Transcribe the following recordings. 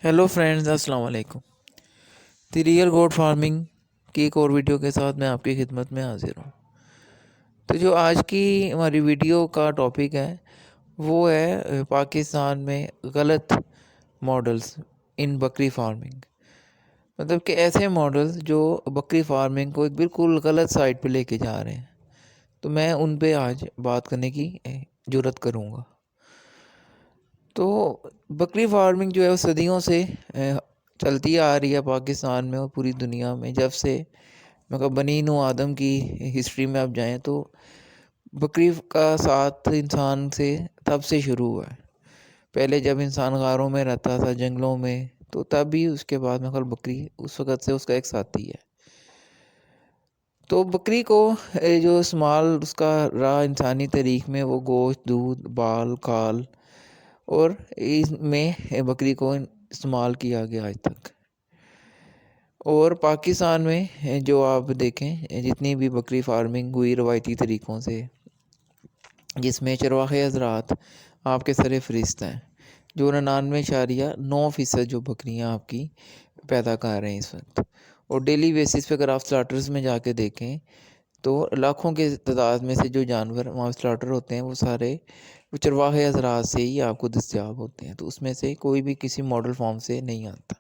Hello friends, अस्सलाम वालेकुम। The real goat farming की एक और वीडियो के साथ मैं आपकी खिदमत में हाजिर हूँ। तो जो आज की हमारी वीडियो का टॉपिक है वो है पाकिस्तान में गलत मॉडल्स इन बकरी फार्मिंग। मतलब कि ऐसे मॉडल्स जो बकरी फार्मिंग को एक बिल्कुल गलत साइड पे लेके जा रहे हैं। तो मैं उन पे आज बात करने की जुर्रत करूँगा। तो बकरी फार्मिंग जो है वो सदियों से चलती आ रही है पाकिस्तान में और पूरी दुनिया में। जब से मतलब बनी नू आदम की हिस्ट्री में आप जाएं तो बकरी का साथ इंसान से तब से शुरू हुआ है। पहले जब इंसान गारों में रहता था, जंगलों में, तो तब भी उसके बाद मतलब बकरी उस वक़्त से उसका एक साथी है। तो बकरी को जो इस्तेमाल उसका रहा इंसानी तारीख में, वो गोश्त, दूध, बाल, खाल और इसमें बकरी को इस्तेमाल किया गया आज तक। और पाकिस्तान में जो आप देखें जितनी भी बकरी फार्मिंग हुई रवायती तरीक़ों से, जिसमें चरवाहे हज़रात आपके सर फ़हरिस्त हैं, जो 99.9% जो बकरियां आपकी पैदा कर रहे हैं इस वक्त। और डेली बेसिस पे अगर आप स्लाटर्स में जाके देखें तो लाखों के तादाद में से जो जानवर वहाँ स्लाटर होते हैं वो सारे वो चरवाहे हज़रात से ही आपको दस्तयाब होते हैं। तो उसमें से कोई भी किसी मॉडल फॉर्म से नहीं आता।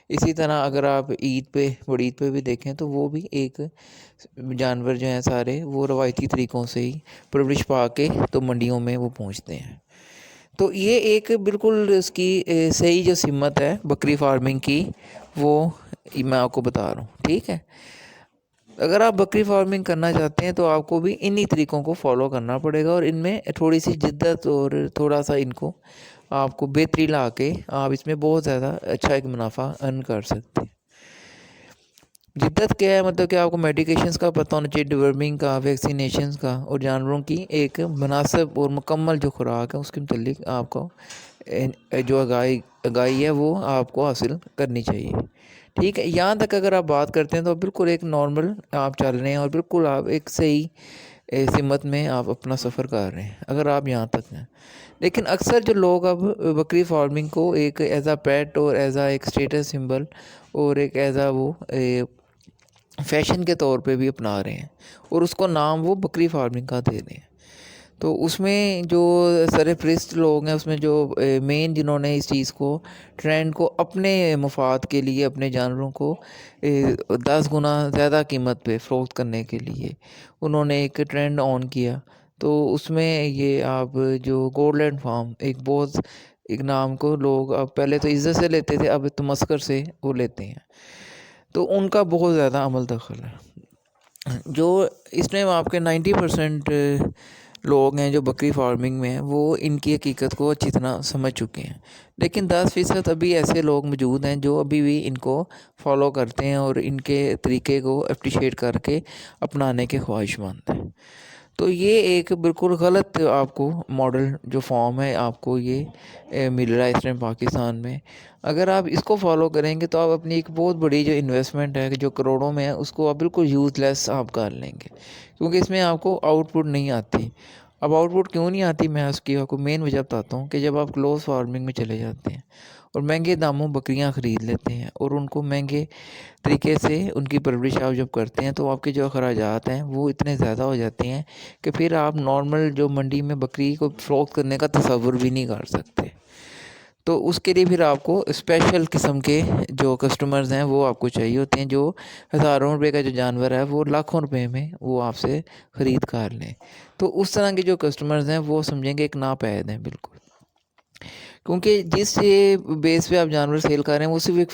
इसी तरह अगर आप ईद पे, बड़ी ईद पे भी देखें तो वो भी एक जानवर जो हैं सारे वो रवायती तरीक़ों से ही परवरिश पा के तो मंडियों में वो पहुँचते हैं। तो ये एक बिल्कुल इसकी सही जो सिमत है बकरी फार्मिंग की, वो मैं आपको बता रहा हूँ, ठीक है। अगर आप बकरी फार्मिंग करना चाहते हैं तो आपको भी इन्हीं तरीक़ों को फॉलो करना पड़ेगा और इनमें थोड़ी सी जिद्दत और थोड़ा सा इनको आपको बेहतरी ला के आप इसमें बहुत ज़्यादा अच्छा एक मुनाफा अर्न कर सकते हैं। जिद्दत क्या है? मतलब कि आपको मेडिकेशंस का पता होना चाहिए, डिवर्मिंग का, वैक्सीनेशंस का, और जानवरों की एक मुनासिब और मुकम्मल जो खुराक है उसके मुतल्लिक आपको जो आगाही है वो आपको हासिल करनी चाहिए, ठीक है। यहाँ तक अगर आप बात करते हैं तो बिल्कुल एक नॉर्मल आप चल रहे हैं और बिल्कुल आप एक सही सिमत में आप अपना सफ़र कर रहे हैं, अगर आप यहाँ तक हैं। लेकिन अक्सर जो लोग अब बकरी फार्मिंग को एक एज़ आ पेट और एज़ आ एक स्टेटस सिंबल और एक एज़ आ वो फैशन के तौर पे भी अपना रहे हैं और उसको नाम वो बकरी फार्मिंग का दे रहे हैं। तो उसमें जो सरपरस्त लोग हैं, उसमें जो मेन जिन्होंने इस चीज़ को, ट्रेंड को अपने मफाद के लिए, अपने जानवरों को 10 गुना ज़्यादा कीमत पे फ़रोख्त करने के लिए उन्होंने एक ट्रेंड ऑन किया। तो उसमें ये आप जो गोल्डलैंड फार्म एक बहुत एक नाम को लोग अब पहले तो इज़्ज़त से लेते थे, अब तमस्कर से वो लेते हैं। तो उनका बहुत ज़्यादा अमल दखल है। जो इसमें आपके 90% लोग हैं जो बकरी फार्मिंग में हैं वो इनकी हकीकत को अच्छी तरह समझ चुके हैं। लेकिन 10% अभी ऐसे लोग मौजूद हैं जो अभी भी इनको फॉलो करते हैं और इनके तरीके को अप्रिशिएट करके अपनाने के ख्वाहिशमंद हैं। तो ये एक बिल्कुल गलत आपको मॉडल जो फॉर्म है आपको ये मिल रहा है इस टाइम पाकिस्तान में। अगर आप इसको फॉलो करेंगे तो आप अपनी एक बहुत बड़ी जो इन्वेस्टमेंट है जो करोड़ों में है उसको आप बिल्कुल यूज़लेस आप कर लेंगे, क्योंकि इसमें आपको आउटपुट नहीं आती। अब आउटपुट क्यों नहीं आती, मैं उसकी आपको मेन वजह बताता हूँ कि जब आप क्लोज फार्मिंग में चले जाते हैं और महंगे दामों बकरियां ख़रीद लेते हैं और उनको महंगे तरीके से उनकी परवरिश आप जब करते हैं तो आपके जो अखराजात हैं वो इतने ज़्यादा हो जाते हैं कि फिर आप नॉर्मल जो मंडी में बकरी को फ़रोख्त करने का तसव्वुर भी नहीं कर सकते। तो उसके लिए फिर आपको स्पेशल किस्म के जो कस्टमर्स हैं वो आपको चाहिए होते हैं, जो हज़ारों रुपए का जो जानवर है वो लाखों रुपए में वो आपसे ख़रीद कर लें। तो उस तरह के जो कस्टमर्स हैं वो समझेंगे एक नापैद हैं बिल्कुल, क्योंकि जिस ये बेस पे आप जानवर सेल कर रहे हैं वो सिर्फ एक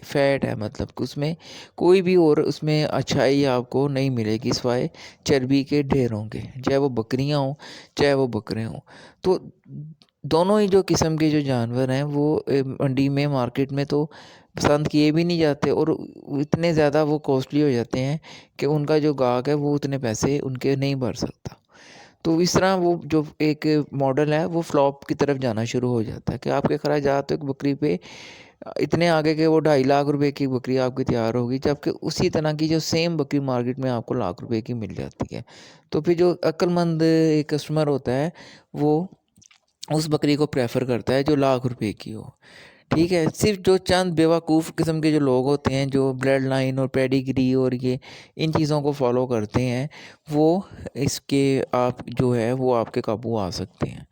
फैट है, मतलब कि उसमें कोई भी और उसमें अच्छाई आपको नहीं मिलेगी सिवाय चर्बी के ढेरों के, चाहे वो बकरियां हों चाहे वो बकरे हों। तो दोनों ही जो किस्म के जो जानवर हैं वो मंडी में, मार्केट में तो पसंद किए भी नहीं जाते और इतने ज़्यादा वो कॉस्टली हो जाते हैं कि उनका जो गाहक है वो उतने पैसे उनके नहीं भर सकता। तो इस तरह वो जो एक मॉडल है वो फ्लॉप की तरफ जाना शुरू हो जाता है कि आपके खर्चात तो एक बकरी पे इतने आगे के वो 2.5 लाख रुपए की बकरी आपकी तैयार होगी, जबकि उसी तरह की जो सेम बकरी मार्केट में आपको लाख रुपए की मिल जाती है। तो फिर जो अक्लमंद एक कस्टमर होता है वो उस बकरी को प्रेफर करता है जो लाख रुपए की हो, ठीक है। सिर्फ जो चंद बेवकूफ़ किस्म के जो लोग होते हैं, जो ब्लड लाइन और पेडिग्री और ये इन चीज़ों को फॉलो करते हैं, वो इसके आप जो है वो आपके काबू आ सकते हैं।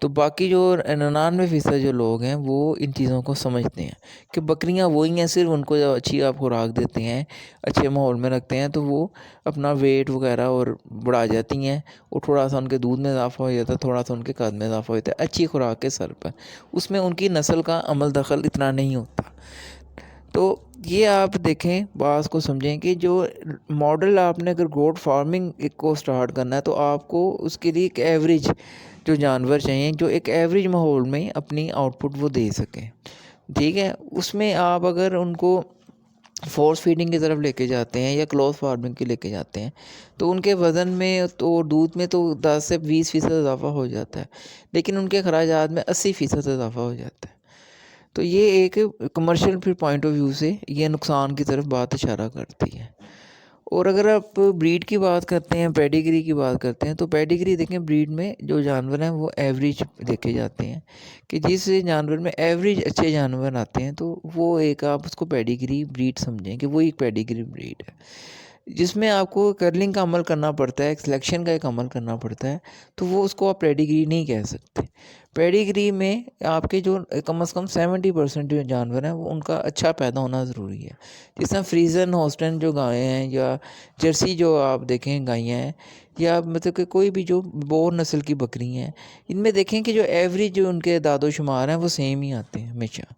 तो बाकी जो 99% जो लोग हैं वो इन चीज़ों को समझते हैं कि बकरियां वही हैं, सिर्फ उनको जब अच्छी आप खुराक देते हैं, अच्छे माहौल में रखते हैं, तो वो अपना वेट वगैरह और बढ़ा जाती हैं, और थोड़ा सा उनके दूध में इजाफा हो जाता है, थोड़ा सा उनके कद में इजाफा हो जाता है अच्छी खुराक के सर पर। उसमें उनकी नस्ल का अमल दखल इतना नहीं होता। तो ये आप देखें, बात को समझें कि जो मॉडल आपने अगर गोट फार्मिंग को स्टार्ट करना है, तो आपको उसके लिए एक एवरेज जो जानवर चाहिए, जो एक एवरेज माहौल में अपनी आउटपुट वो दे सकें। ठीक है। उसमें आप अगर उनको फोर्स फीडिंग की तरफ लेके जाते हैं या क्लोज फार्मिंग की लेके जाते हैं, तो उनके वज़न में तो दूध में तो 10 से 20% इजाफा हो जाता है, लेकिन उनके खराजात में 80% इजाफा हो जाता है। तो ये एक कमर्शियल फिर पॉइंट ऑफ व्यू से ये नुकसान की तरफ बात इशारा करती है। और अगर आप ब्रीड की बात करते हैं, पेडिग्री की बात करते हैं, तो पेडिग्री देखें, ब्रीड में जो जानवर हैं वो एवरेज देखे जाते हैं, कि जिस जानवर में एवरेज अच्छे जानवर आते हैं, तो वो एक आप उसको पेडिग्री ब्रीड समझें कि वो एक पेडिग्री ब्रीड है, जिसमें आपको कर्लिंग का अमल करना पड़ता है, एक सिलेक्शन का एक अमल करना पड़ता है, तो वो उसको आप पेडिग्री नहीं कह सकते। पेडिग्री में आपके जो कम से कम 70% जो जानवर हैं वो उनका अच्छा पैदा होना ज़रूरी है। जिस तरह फ्रीजन हॉस्टन जो गायें हैं, या जर्सी जो आप देखें गायें हैं, या मतलब कि कोई भी जो बोर नस्ल की बकरी हैं, इनमें देखें कि जो एवरेज जो उनके दादो शुमार हैं वो सेम ही आते हैं हमेशा।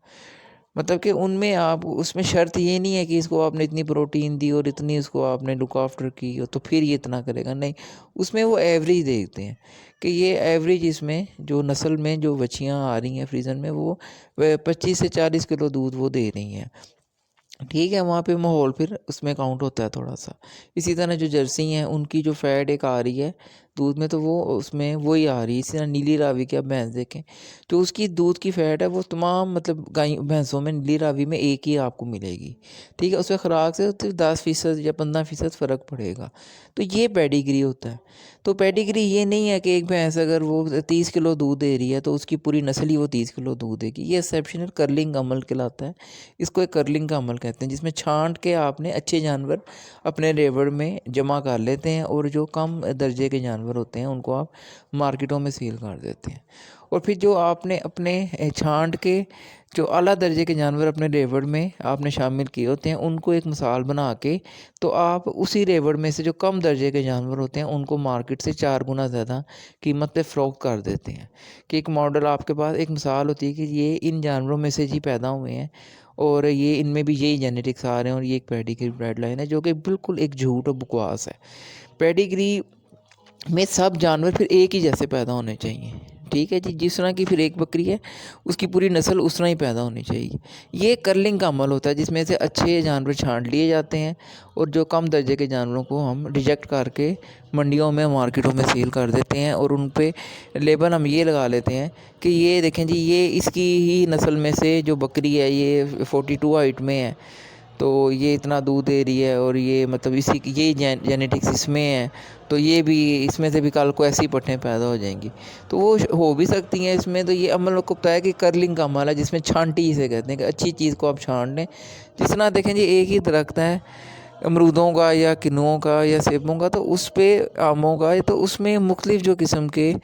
मतलब कि उनमें आप उसमें शर्त ये नहीं है कि इसको आपने इतनी प्रोटीन दी और इतनी इसको आपने लुक आफ्टर की हो तो फिर ये इतना करेगा, नहीं। उसमें वो एवरेज देखते हैं कि ये एवरेज इसमें जो नस्ल में जो बच्चियाँ आ रही हैं फ्रीजन में, वो 25 से 40 किलो दूध वो दे रही हैं। ठीक है। वहाँ पे माहौल फिर उसमें काउंट होता है थोड़ा सा। इसी तरह जो जर्सी हैं उनकी जो फैट एक आ रही है दूध में, तो वो उसमें वही आ रही है। इसी तरह नीली रावी की आप भैंस देखें, तो उसकी दूध की फ़ैट है वो तमाम मतलब गाय भैंसों में नीली रावी में एक ही आपको मिलेगी। ठीक है। उसमें खुराक से तो 10% या 15% फ़र्क पड़ेगा। तो ये पेडिग्री होता है। तो पेडिग्री ये नहीं है कि एक भैंस अगर वो 30 किलो दूध दे रही है तो उसकी पूरी नस्ल ही वो 30 किलो दूध देगी। ये एक्सेप्शनल कर्लिंग अमल कहलाता है। इसको एक कर्लिंग का अमल कहते हैं, जिसमें छांट के आपने अच्छे जानवर अपने रेवड़ में जमा कर लेते हैं, और जो कम दर्जे के जानवर होते हैं उनको आप मार्केटों में सेल कर देते हैं। और फिर जो आपने अपने छांट के जो आला दर्जे के जानवर अपने रेवड़ में आपने शामिल किए होते हैं, उनको एक मिसाल बना के, तो आप उसी रेवड़ में से जो कम दर्जे के जानवर होते हैं उनको मार्केट से 4 गुना ज़्यादा कीमत पे फ़रोख्त कर देते हैं। कि एक मॉडल आपके पास एक मिसाल होती है कि ये इन जानवरों में से ही पैदा हुए हैं, और ये इनमें भी यही जेनेटिक्स आ रहे हैं, और ये एक पेडिग्री ब्लड लाइन है, जो कि बिल्कुल एक झूठ और बकवास है। पेडिग्री में सब जानवर फिर एक ही जैसे पैदा होने चाहिए। ठीक है जी। जिस तरह की फिर एक बकरी है उसकी पूरी नस्ल उस तरह ही पैदा होनी चाहिए। ये कर्लिंग का अमल होता है, जिसमें से अच्छे जानवर छांट लिए जाते हैं, और जो कम दर्जे के जानवरों को हम रिजेक्ट करके मंडियों में मार्केटों में सेल कर देते हैं, और उन पे लेबल हम ये लगा लेते हैं कि ये देखें जी, ये इसकी ही नस्ल में से जो बकरी है ये 42 हाइट में है, तो ये इतना दूध दे रही है, और ये मतलब इसी की यही जेनेटिक्स इसमें है, तो ये भी इसमें से भी कल को ऐसी पट्टें पैदा हो जाएंगी। तो वो हो भी सकती हैं इसमें। तो ये अमल को पता है कि कर्लिंग का अमल है, जिसमें छांटी इसे कहते हैं कि अच्छी चीज़ को आप छांट लें। जिस तरह देखें जी, एक ही दरख्त है अमरूदों का या किन्नुओं का या सेबों का, तो उस पर आमों का, तो उसमें मुख्तलिफ़ जो किस्म के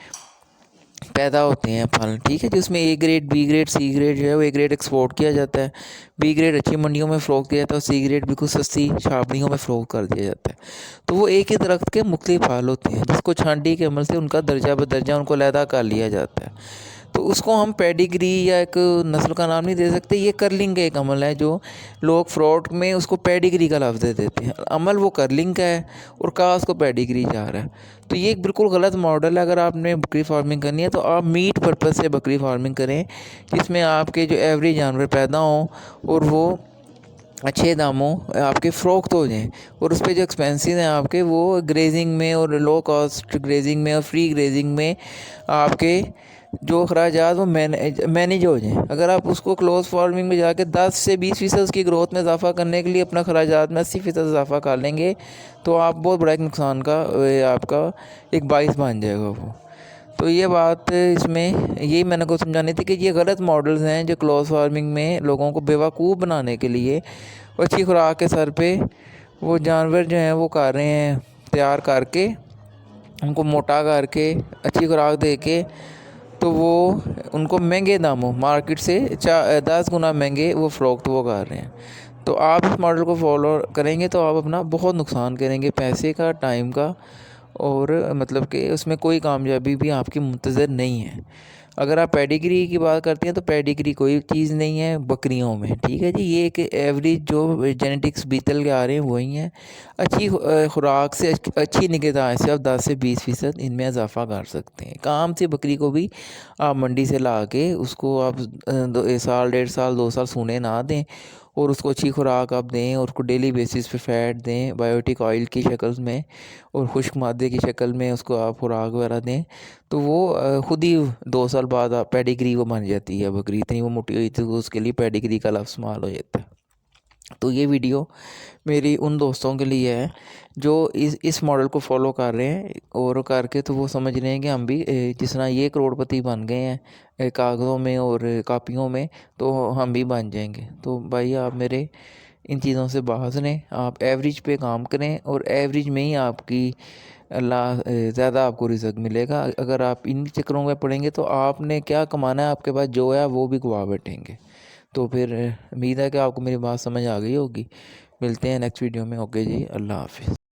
पैदा होते हैं फल। ठीक है। जिसमें A grade, B grade, C grade जो है वो ए ग्रेड एक्सपोर्ट किया जाता है, बी ग्रेड अच्छी मंडियों में फ़रोख्त किया जाता है, और सी ग्रेड बिल्कुल सस्ती छावनियों में फ़रोख्त कर दिया जाता है। तो वो एक ही दरख्त के मुख्तलिफ फल होते हैं, जिसको छांटी के अमल से उनका दर्जा बदर्जा उनको अलहदा कर लिया जाता है। तो उसको हम पेडिग्री या एक नस्ल का नाम नहीं दे सकते। ये कर्लिंग का एक अमल है, जो लोग फ्रॉड में उसको पेडिग्री का लफ्ज़ दे देते हैं। अमल वो कर्लिंग का है, और कहा उसको पेडिग्री जा रहा है। तो ये एक बिल्कुल गलत मॉडल है। अगर आपने बकरी फार्मिंग करनी है तो आप मीट पर्पज़ से बकरी फार्मिंग करें, जिसमें आपके जो एवरेज जानवर पैदा हों और वो अच्छे दामों आपके फ़रोख्त हो जाएँ, और उस पे जो एक्सपेंसेस हैं आपके वो ग्रेजिंग में और लो कॉस्ट ग्रेजिंग में और फ्री ग्रेजिंग में आपके जो अखराजात वो मैनेज हो जाएँ। अगर आप उसको क्लोज फार्मिंग में जाके 10 से 20% उसकी ग्रोथ में इजाफा करने के लिए अपना अखराजात में 80% इजाफा कर लेंगे, तो आप बहुत बड़ा एक नुकसान का आपका एक बाइस बन जाएगा वो। तो ये बात इसमें यही मैंने को समझानी थी कि ये गलत मॉडल्स हैं जो क्लोज फार्मिंग में लोगों को बेवकूफ़ बनाने के लिए अच्छी खुराक के सर पे वो जानवर जो हैं वो कर रहे हैं, तैयार करके उनको मोटा करके अच्छी खुराक दे के, तो वो उनको महंगे दामों मार्केट से 10 गुना महंगे वो फ़रोख्त वो कर रहे हैं। तो आप इस मॉडल को फॉलो करेंगे तो आप अपना बहुत नुकसान करेंगे, पैसे का, टाइम का, और मतलब कि उसमें कोई कामयाबी भी आपकी मुंतज़र नहीं है। अगर आप पेडिग्री की बात करते हैं तो पेडिग्री कोई चीज़ नहीं है बकरियों में, ठीक है जी। ये एक एवरेज जो जेनेटिक्स बीतल के आ रहे हैं वही हैं। अच्छी खुराक से, अच्छी निगहदाश्त से आप 10 से 20% इनमें इजाफा कर सकते हैं। काम से बकरी को भी आप मंडी से ला के उसको आप साल, 1.5 साल, 2 साल सूने ना दें, और उसको अच्छी खुराक आप दें, और उसको डेली बेसिस पे फ़ैट दें, बायोटिक ऑयल की शक्ल में और खुश्क मादे की शक्ल में उसको आप खुराक वगैरह दें, तो वो ख़ुद ही 2 साल बाद आप पेडिग्री वो बन जाती है बकरी। इतनी वो मोटी हुई थी तो उसके लिए पेडिग्री का लफ्ज़ इस्तेमाल हो जाता है। तो ये वीडियो मेरी उन दोस्तों के लिए है जो इस मॉडल को फॉलो कर रहे हैं, और करके तो वो समझ रहे हैं कि हम भी जिस तरह ये करोड़पति बन गए हैं कागज़ों में और कापियों में, तो हम भी बन जाएंगे। तो भाई आप मेरे इन चीज़ों से बाज लें, आप एवरेज पे काम करें, और एवरेज में ही आपकी अल्लाह ज़्यादा आपको रिज़्क मिलेगा। अगर आप इन चक्करों में पड़ेंगे तो आपने क्या कमाना है, आपके पास जो है वो भी गवा बैठेंगे। तो फिर उम्मीद है कि आपको मेरी बात समझ आ गई होगी। मिलते हैं नेक्स्ट वीडियो में। ओके जी, अल्लाह हाफ़िज़।